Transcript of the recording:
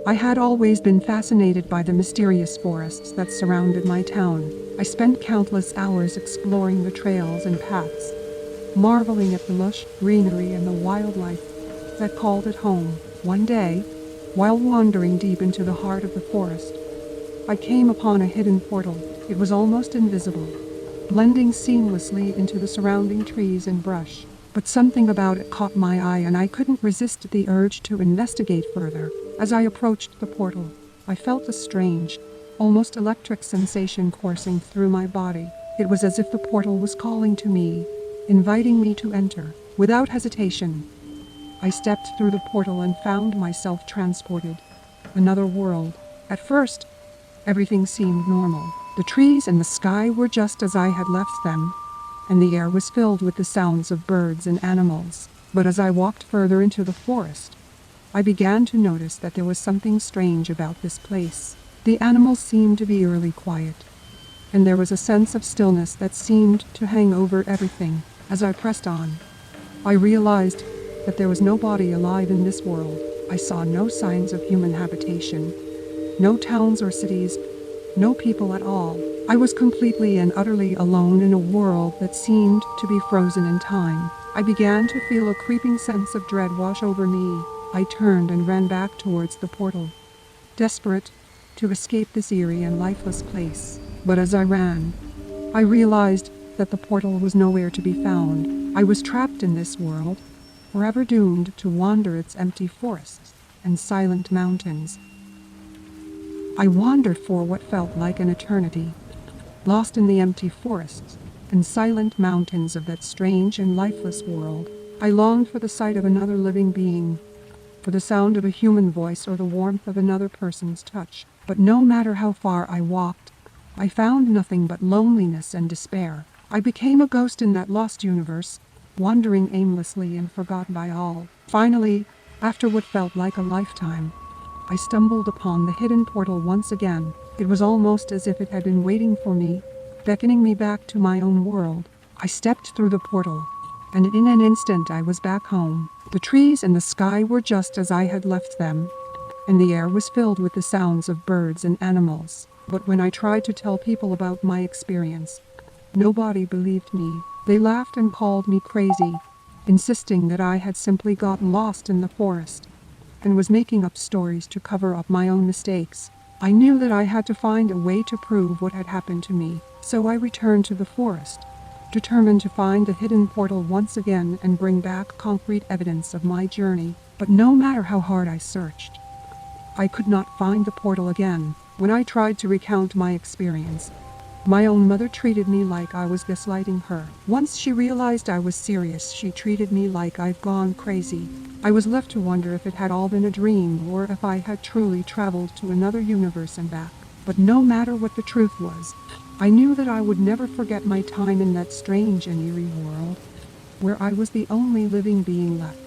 I had always been fascinated by the mysterious forests that surrounded my town. I spent countless hours exploring the trails and paths, marveling at the lush greenery and the wildlife that called it home. One day, while wandering deep into the heart of the forest, I came upon a hidden portal. It was almost invisible, blending seamlessly into the surrounding trees and brush. But something about it caught my eye and I couldn't resist the urge to investigate further. As I approached the portal, I felt a strange, almost electric sensation coursing through my body. It was as if the portal was calling to me, inviting me to enter. Without hesitation, I stepped through the portal and found myself transported to another world. At first, everything seemed normal. The trees and the sky were just as I had left them, and the air was filled with the sounds of birds and animals. But as I walked further into the forest, I began to notice that there was something strange about this place. The animals seemed to be eerily quiet, and there was a sense of stillness that seemed to hang over everything. As I pressed on, I realized that there was nobody alive in this world. I saw no signs of human habitation, no towns or cities, no people at all. I was completely and utterly alone in a world that seemed to be frozen in time. I began to feel a creeping sense of dread wash over me. I turned and ran back towards the portal, desperate to escape this eerie and lifeless place. But as I ran, I realized that the portal was nowhere to be found. I was trapped in this world, forever doomed to wander its empty forests and silent mountains. I wandered for what felt like an eternity, lost in the empty forests and silent mountains of that strange and lifeless world. I longed for the sight of another living being, for the sound of a human voice or the warmth of another person's touch. But no matter how far I walked, I found nothing but loneliness and despair. I became a ghost in that lost universe, wandering aimlessly and forgotten by all. Finally, after what felt like a lifetime, I stumbled upon the hidden portal once again. It was almost as if it had been waiting for me, beckoning me back to my own world. I stepped through the portal, and in an instant I was back home. The trees and the sky were just as I had left them, and the air was filled with the sounds of birds and animals. But when I tried to tell people about my experience, nobody believed me. They laughed and called me crazy, insisting that I had simply gotten lost in the forest and was making up stories to cover up my own mistakes. I knew that I had to find a way to prove what had happened to me, so I returned to the forest, determined to find the hidden portal once again and bring back concrete evidence of my journey. But no matter how hard I searched, I could not find the portal again. When I tried to recount my experience, my own mother treated me like I was gaslighting her. Once she realized I was serious, she treated me like I'd gone crazy. I was left to wonder if it had all been a dream or if I had truly traveled to another universe and back. But no matter what the truth was, I knew that I would never forget my time in that strange and eerie world, where I was the only living being left.